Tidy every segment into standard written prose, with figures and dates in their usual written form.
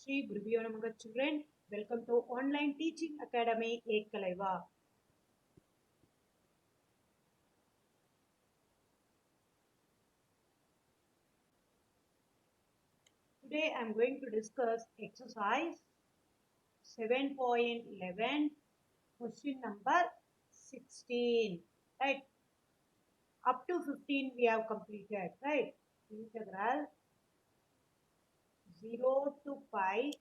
Shri Gurubhyo Namaha children. Welcome to Online Teaching Academy Ekkalaiva. Today I am going to discuss exercise 7.11 question number 16. Right. Up to 15 we have completed. Right. Integral 0 to pi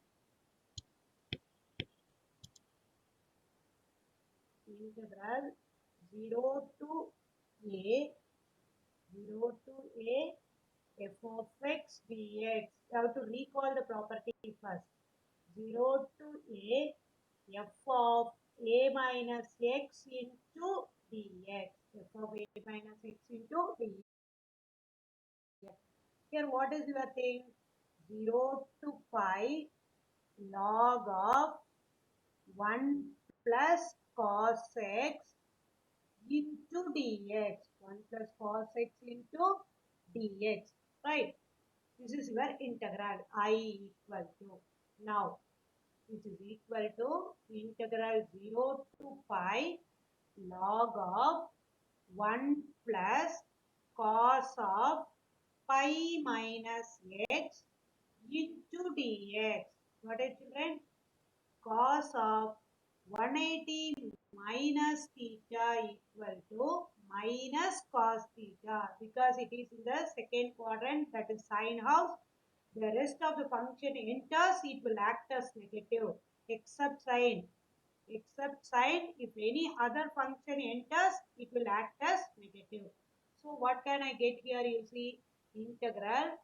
integral 0 to a 0 to a f of x dx. You have to recall the property first. 0 to a f of a minus x into dx. F of a minus x into dx. Here what is your thing? 0 to pi log of 1 plus cos x into dx. 1 plus cos x into dx. Right. This is your integral I equal to. Now, which is equal to integral 0 to pi log of 1 plus cos of pi minus x into dx. What is children? Cos of 180 minus theta equal to minus cos theta, because it is in the second quadrant, that is sine house. The rest of the function enters, it will act as negative except sine. Except sine, if any other function enters, it will act as negative. So what can I get here? You see, integral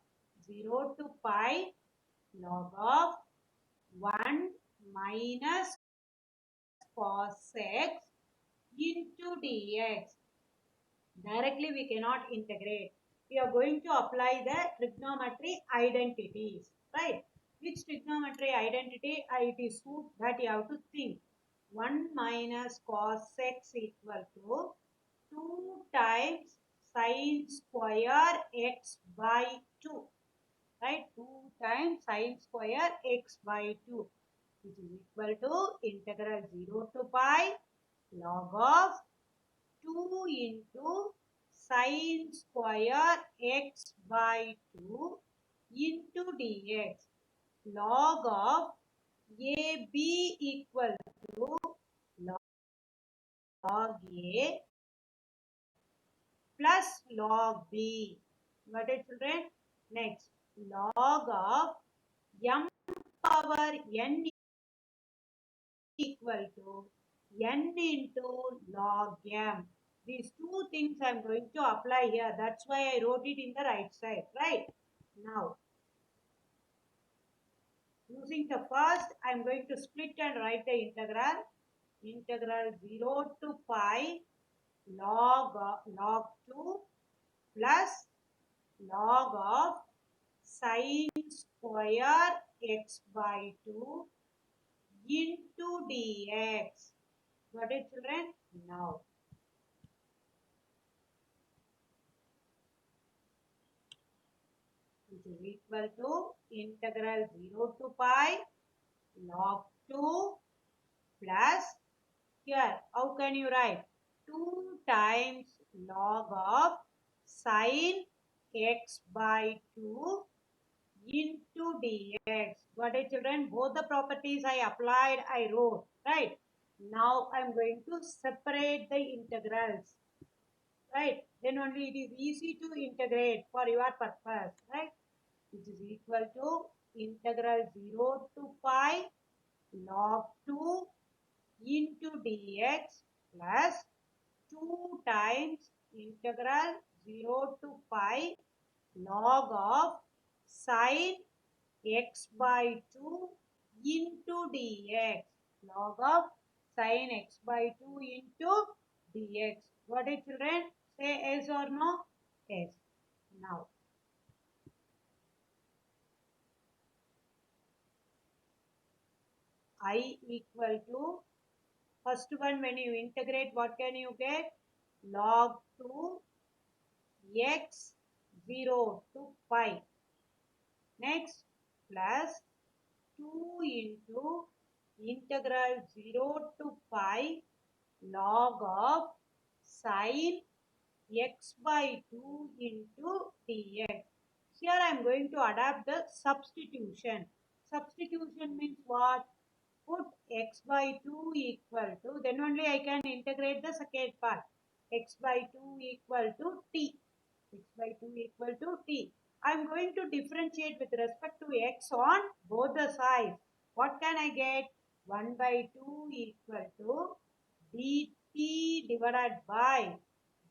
0 to pi log of 1 minus cos x into dx. Directly we cannot integrate. We are going to apply the trigonometry identities, right? Which trigonometry identity? It is that you have to think. 1 minus cos x equal to 2 times sine square x by 2. Right? 2 times sine square x by 2, which is equal to integral 0 to pi log of 2 into sine square x by 2 into dx. Log of AB equal to log A plus log B. Got it, children? Next, log of m power n equal to n into log m. These two things I am going to apply here. That's why I wrote it in the right side. Right? Now, using the first, I am going to split and write the integral. Integral 0 to pi log 2 plus log of sine square x by 2 into dx. Got it, children? Now, which is equal to integral 0 to pi log 2 plus, here, how can you write? 2 times log of sine x by 2 into dx. Got it, children? Both the properties I applied, I wrote. Right? Now I am going to separate the integrals. Right? Then only it is easy to integrate for your purpose. Right? Which is equal to integral 0 to pi log 2 into dx plus 2 times integral 0 to pi log of sine x by 2 into dx. Log of sine x by 2 into dx. Got it, children? Say yes or no? Yes. Now, I equal to, first one, when you integrate, what can you get? Log 2 x 0 to pi. Next, plus 2 into integral 0 to pi log of sine x by 2 into dx. Here I am going to adapt the substitution. Substitution means what? Put x by 2 equal to, then only I can integrate the second part. X by 2 equal to t. X by 2 equal to t. I am going to differentiate with respect to x on both the sides. What can I get? 1 by 2 equal to dt divided by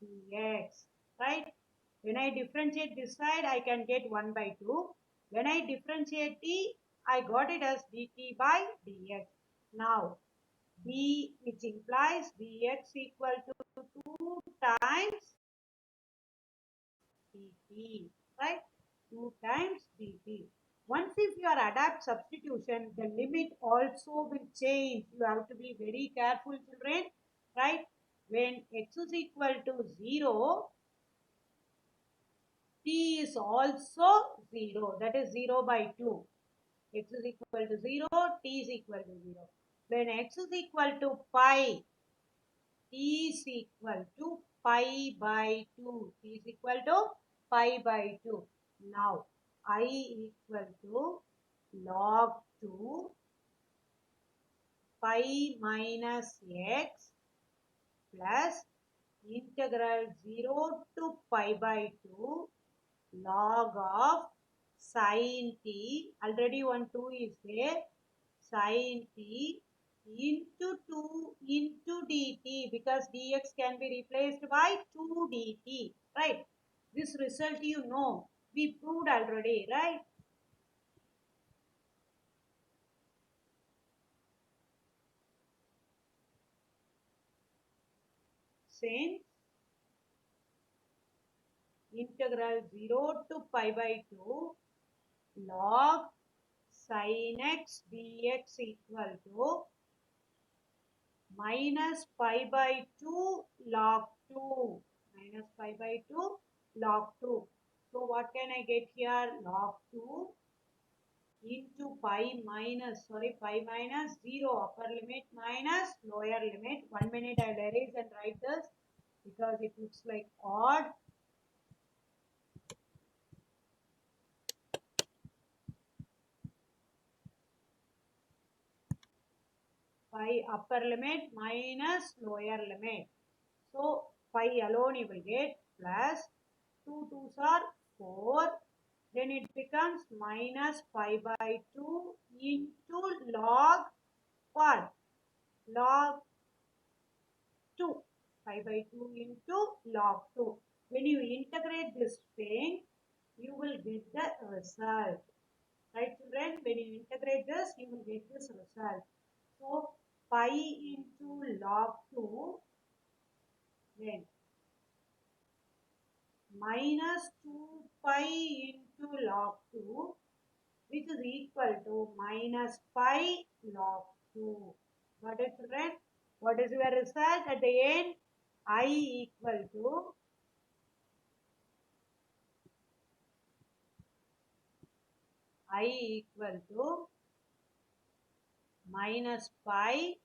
dx. Right? When I differentiate this side, I can get 1 by 2. When I differentiate t, I got it as dt by dx. Now, d, which implies dx equal to 2 times dt, right? 2 times dt. Once if you are adapt substitution, the limit also will change. You have to be very careful, children, right? When x is equal to 0, t is also 0. That is 0 by 2. X is equal to 0, t is equal to 0. When x is equal to pi, t is equal to pi by 2. T is equal to pi by 2. Now, I equal to log 2 pi minus x plus integral 0 to pi by 2 log of sin t. Already one 2 is there. Sin t into 2 into dt, because dx can be replaced by 2 dt, right? This result you know. We proved already, right? Since integral 0 to pi by 2 log sin x dx equal to minus pi by 2 log 2, minus pi by 2 log 2. So what can I get here? Log 2 into pi minus 0, upper limit minus lower limit. 1 minute I'll erase and write this because it looks like odd. Pi upper limit minus lower limit. So pi alone you will get plus 2 2s are 4. Then it becomes minus pi by 2 into log what? Log 2. Pi by 2 into log 2. When you integrate this thing, you will get the result. Right, children? When you integrate this, you will get this result. So, pi into log 2, then minus 2 pi into log 2, which is equal to minus pi log 2. Got it, children? What is your result at the end? I equal to minus pi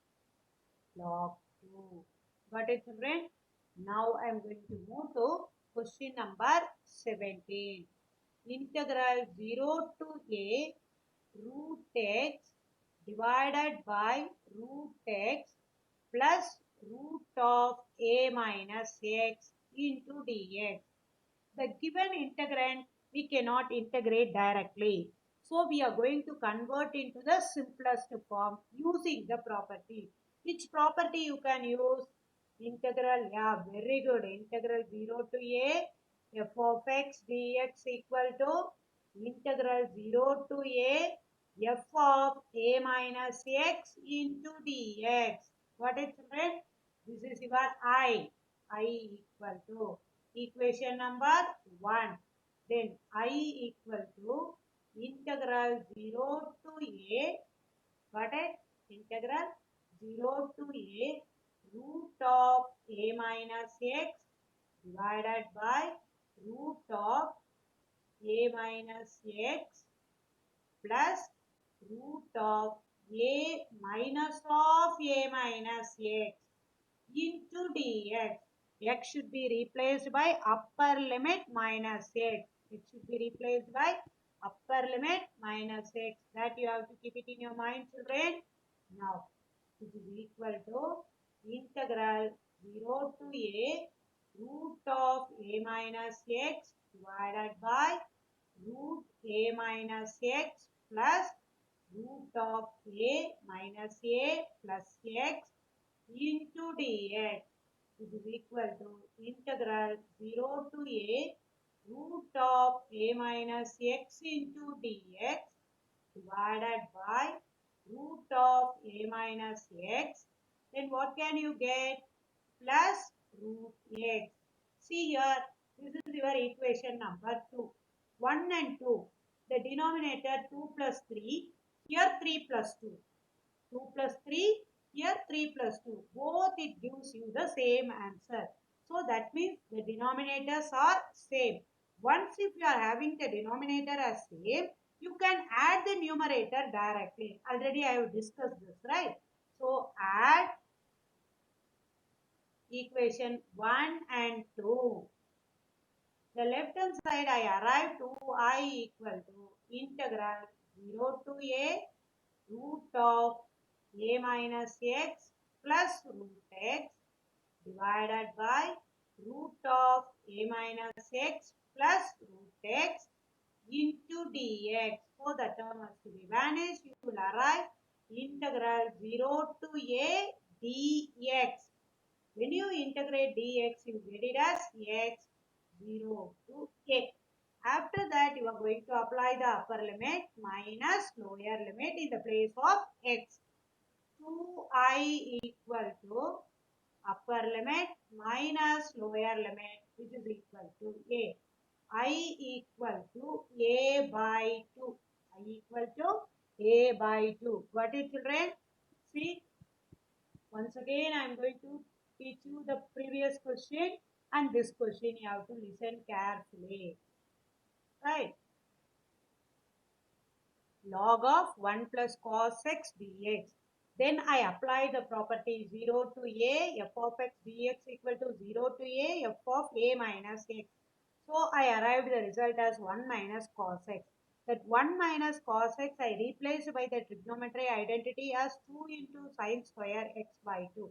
log 2. Got it, children? Now I am going to move to question number 17. Integral 0 to a root x divided by root x plus root of a minus x into dx. The given integrand we cannot integrate directly. So we are going to convert into the simplest form using the property. Which property you can use? Integral, yeah, very good. Integral 0 to a f of x dx equal to integral 0 to a f of a minus x into dx. What is it? This is your I equal to equation number 1. Then I equal to integral 0 to a, got it? Integral 0 to a root of a minus x divided by root of a minus x plus root of a minus of a minus x into dx. X should be replaced by upper limit minus x. It should be replaced by upper limit minus x. That you have to keep it in your mind, children. Now, it is equal to integral 0 to a root of a minus x divided by root a minus x plus root of a minus a plus x into dx. This is equal to integral 0 to a root of a minus x into dx divided by root of a minus x. Then what can you get? Plus root x. See here, this is your equation number 2. 1 and 2. The denominator 2 plus 3. Here 3 plus 2. 2 plus 3, here 3 plus 2. Both it gives you the same answer. So that means the denominators are same. Once if you are having the denominator as same, you can add the numerator directly. Already I have discussed this, right? So add equation 1 and 2. The left hand side I arrive to I equal to integral 0 to a root of a minus x plus root x divided by root of a minus x plus root x into dx. So the term has to be vanished. You will arrive integral 0 to a dx. When you integrate dx, you get it as x 0 to a. After that, you are going to apply the upper limit minus lower limit in the place of x. 2I equal to upper limit minus lower limit, which is equal to a. I equal to a by 2. I equal to a by 2. Got it, children? See, once again, I am going to teach you the previous question and this question you have to listen carefully. Right? Log of 1 plus cos x dx. Then I apply the property 0 to a f of x dx equal to 0 to a f of a minus x. So I arrived the result as 1 minus cos x. That 1 minus cos x I replaced by the trigonometry identity as 2 into sine square x by 2.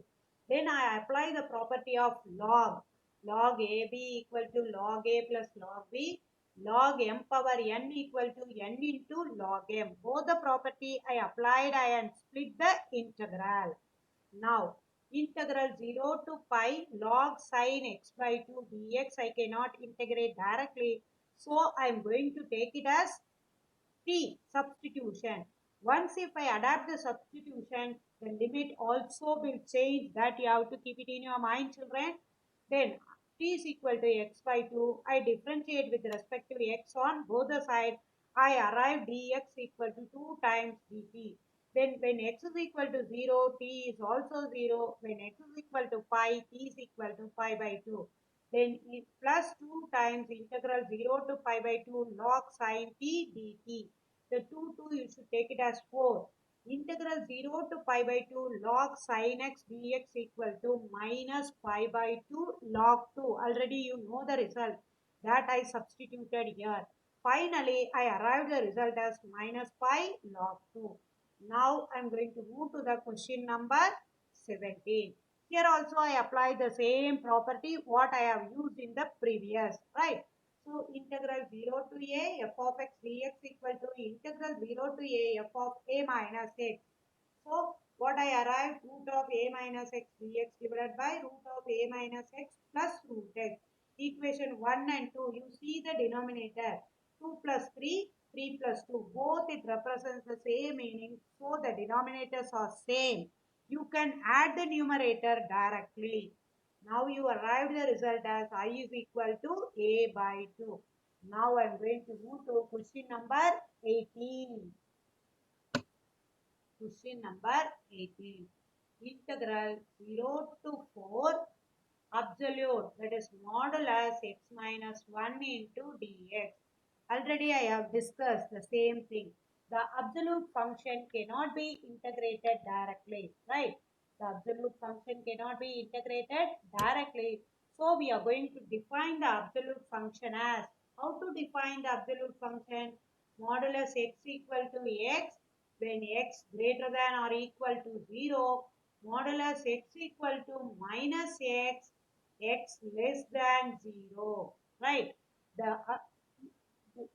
Then I apply the property of log. Log ab equal to log a plus log b. Log m power n equal to n into log m. Both the property I applied and split the integral. Now, integral 0 to pi log sine x by 2 dx I cannot integrate directly. So, I am going to take it as t substitution. Once if I adapt the substitution, the limit also will change. That you have to keep it in your mind, children. Then t is equal to x by 2. I differentiate with respect to x on both the sides. I arrive dx equal to 2 times dt. Then when x is equal to 0, t is also 0. When x is equal to pi, t is equal to pi by 2. Then plus 2 times integral 0 to pi by 2 log sine t dt. The 2 you should take it as 4. Integral 0 to pi by 2 log sine x dx equal to minus pi by 2 log 2. Already you know the result that I substituted here. Finally, I arrived the result as minus pi log 2. Now I am going to move to the question number 17. Here also I apply the same property what I have used in the previous, right? So integral 0 to a f of x dx equal to integral 0 to a f of a minus x. So what I arrived root of a minus x dx divided by root of a minus x plus root x. Equation 1 and 2, you see the denominator 2 plus 3, 3 plus 2. Both it represents the same meaning. So the denominators are same. You can add the numerator directly. Now you arrived the result as I is equal to a by 2. Now I am going to move to question number 18. Question number 18. Integral 0 to 4 absolute, that is modulus x minus 1 into dx. Already I have discussed the same thing. the absolute function cannot be integrated directly, right? The absolute function cannot be integrated directly. So we are going to define the absolute function as, how to define the absolute function? Modulus x equal to x when x greater than or equal to 0, modulus x equal to minus x, x less than 0, right? The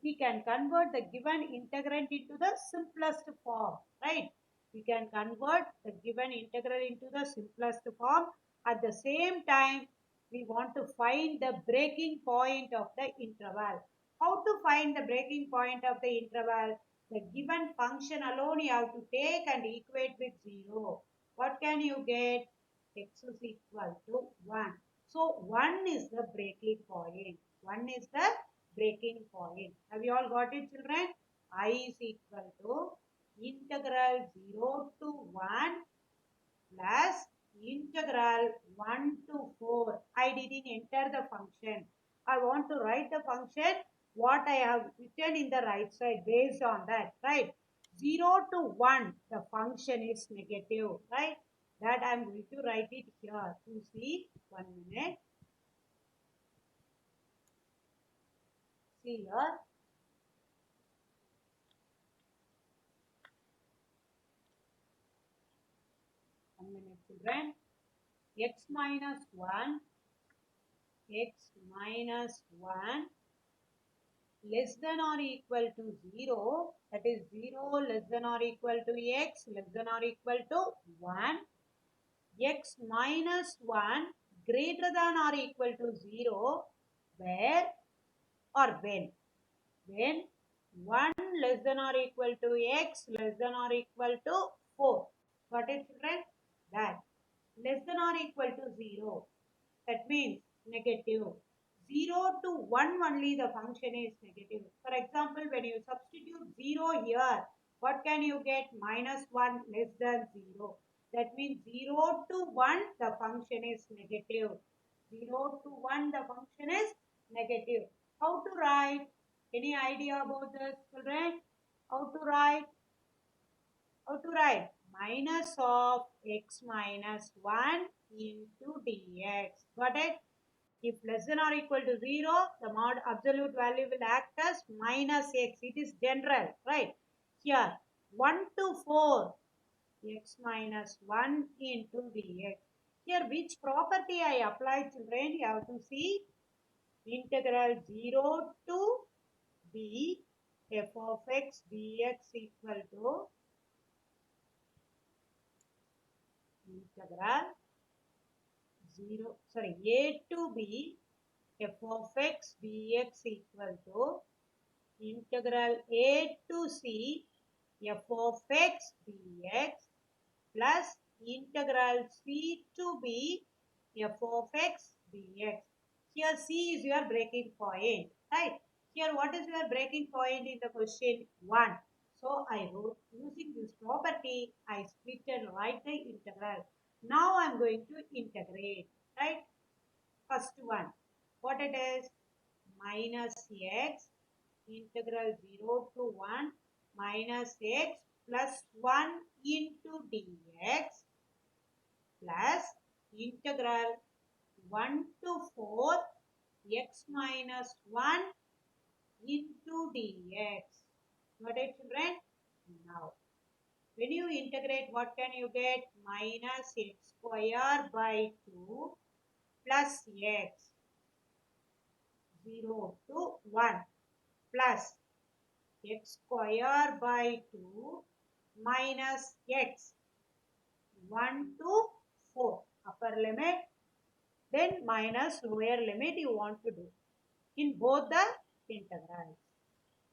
we can convert the given integrand into the simplest form, right? We can convert the given integral into the simplest form. At the same time, we want to find the breaking point of the interval. How to find the breaking point of the interval? The given function alone you have to take and equate with 0. What can you get? X is equal to 1. So 1 is the breaking point. 1 is the breaking point. Have you all got it, children? I is equal to integral 0 to 1 plus integral 1 to 4. I didn't enter the function. I want to write the function what I have written in the right side based on that, right? 0 to 1, the function is negative, right? That I am going to write it here. You see, 1 minute. See here. 1 minute, children. X minus 1, x minus 1 less than or equal to 0, that is 0 less than or equal to x less than or equal to 1, x minus 1 greater than or equal to 0, where or when 1 less than or equal to x less than or equal to 4. Got it, children? That less than or equal to 0, that means negative. 0 to 1 only the function is negative. For example, when you substitute 0 here, what can you get? Minus 1 less than 0. That means 0 to 1 the function is negative. 0 to 1 the function is negative. How to write? Any idea about this, children? How to write? How to write? Minus of x minus 1 into dx. Got it? If less than or equal to 0, the mod absolute value will act as minus x. It is general, right? Here, 1 to 4, x minus 1 into dx. Here, which property I apply, children? You have to see integral 0 to b f of x dx equal to integral 0, sorry, a to b f of x dx equal to integral a to c f of x dx plus integral c to b f of x dx. Here c is your breaking point, right? Here what is your breaking point in the question? 1. So I wrote using this property, I split and write the integral. Now I am going to integrate, right? First one, what it is? Minus x integral 0 to 1 minus x plus 1 into dx plus integral 1 to 4 x minus 1 into dx. Got it, children? Now, when you integrate, what can you get? Minus x square by 2 plus x 0 to 1 plus x square by 2 minus x 1 to 4 upper limit, then minus lower limit you want to do in both the integrals.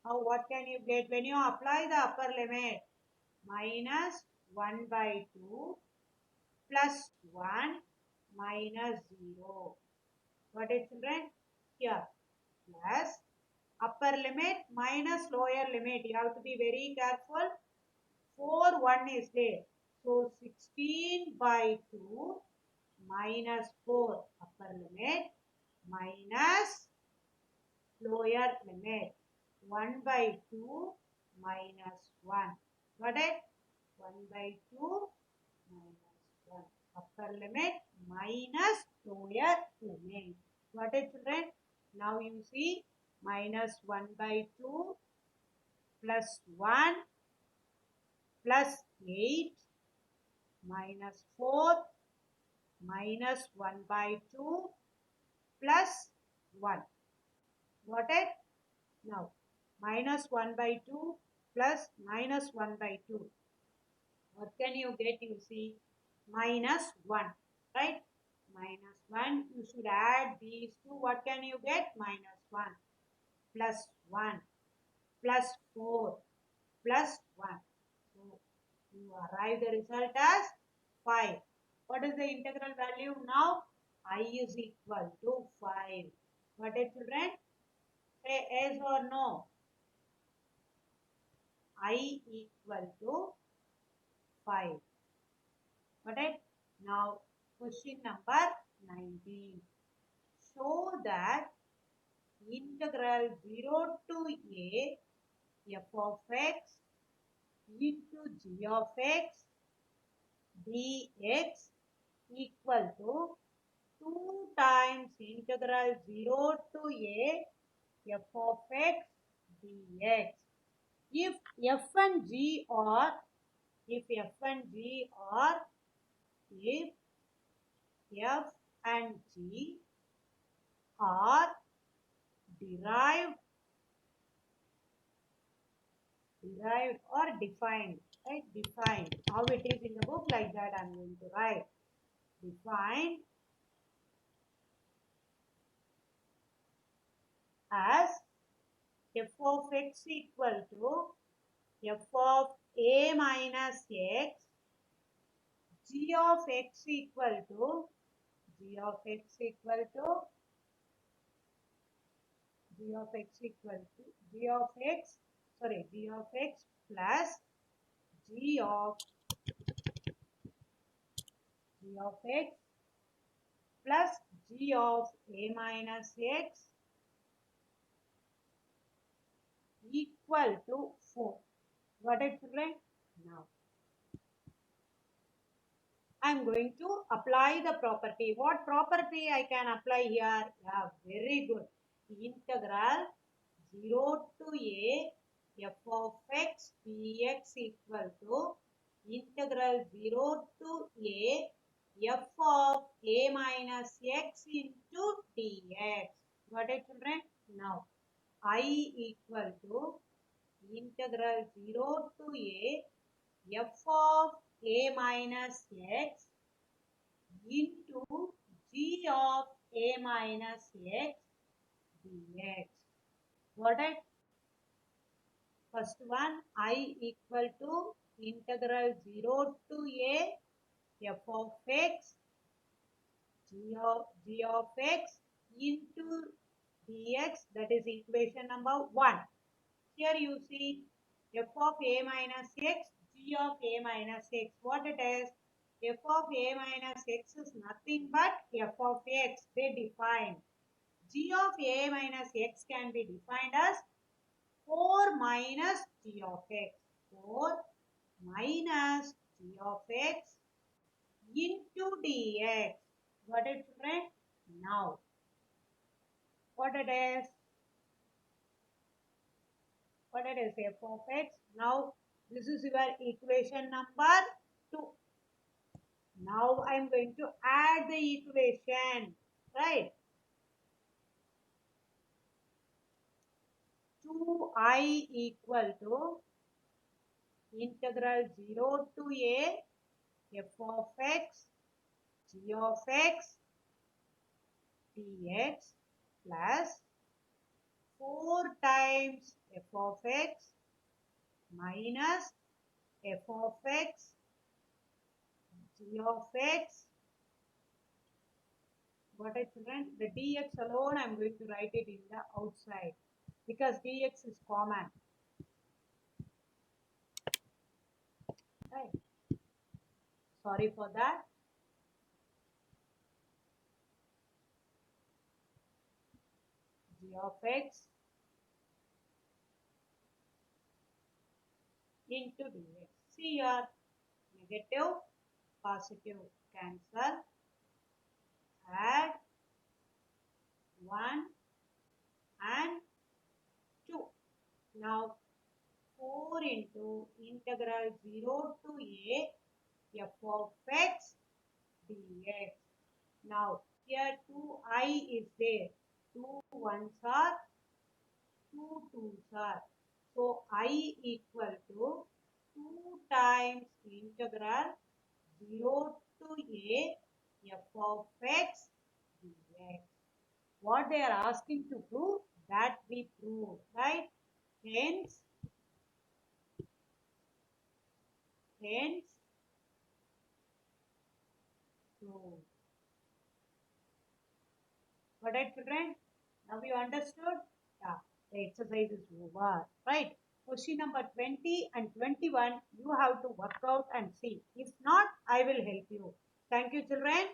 Now what can you get when you apply the upper limit? Minus 1 by 2 plus 1 minus 0. What is, children? Here plus upper limit minus lower limit. You have to be very careful. 4 1 is there. So 16 by 2 minus 4 upper limit minus lower limit. 1 by 2 minus 1. Got it? 1 by 2 minus 1. Upper limit minus lower limit. Got it, children? Now you see minus 1 by 2 plus 1 plus 8 minus 4 minus 1 by 2 plus 1. Got it? Now minus 1 by 2 plus minus 1 by 2. What can you get? You see minus 1, right? Minus 1. You should add these two. What can you get? Minus 1 plus 1 plus 4 plus 1. So you arrive the result as 5. What is the integral value now? I is equal to 5. What is, children? Say yes or no. I equal to 5. Got it? Now question number 19. Show that integral 0 to a f of x into g of x dx equal to 2 times integral 0 to a f of x dx. If f and g are if f and g are if f and g are derived or defined, right? Defined. How it is in the book, like that I'm going to write. Defined as f of x equal to f of a minus x, g of x equal to g of x equal to g of x equal to g of x, sorry, g of x plus g of x plus g of a minus x equal to 4. Got it, children? Now I am going to apply the property. What property I can apply here? Yeah, very good. Integral 0 to a f of x dx equal to integral 0 to a f of a minus x into dx. Got it, children? Now I equal to integral 0 to a f of a minus x into g of a minus x dx. Got it? First one, I equal to integral 0 to a f of x g of x into dx, that is equation number 1. Here you see f of a minus x, g of a minus x. What it is? F of a minus x is nothing but f of x. They define. G of a minus x can be defined as 4 minus g of x. 4 minus g of x into dx. Got it, children? Now, what it is? What it is? F of x. Now, this is your equation number 2. Now, I am going to add the equation, right? 2I equal to integral 0 to a f of x g of x dx plus 4 times f of x minus f of x g of x. Got it, children? The dx alone I am going to write it in the outside because dx is common. Right? Sorry for that. G of x into dx. See here, negative, positive cancel, add 1 and 2. Now 4 into integral 0 to a f of x dx. Now here 2I is there. 2 ones are, 2 twos are. So I equal to 2 times integral 0 to a f of x dx. What they are asking to prove, that we prove, right? Hence, hence prove. Got it, children? Now you understood? Yeah, the exercise is over. Right? Question number 20 and 21, you have to work out and see. If not, I will help you. Thank you, children.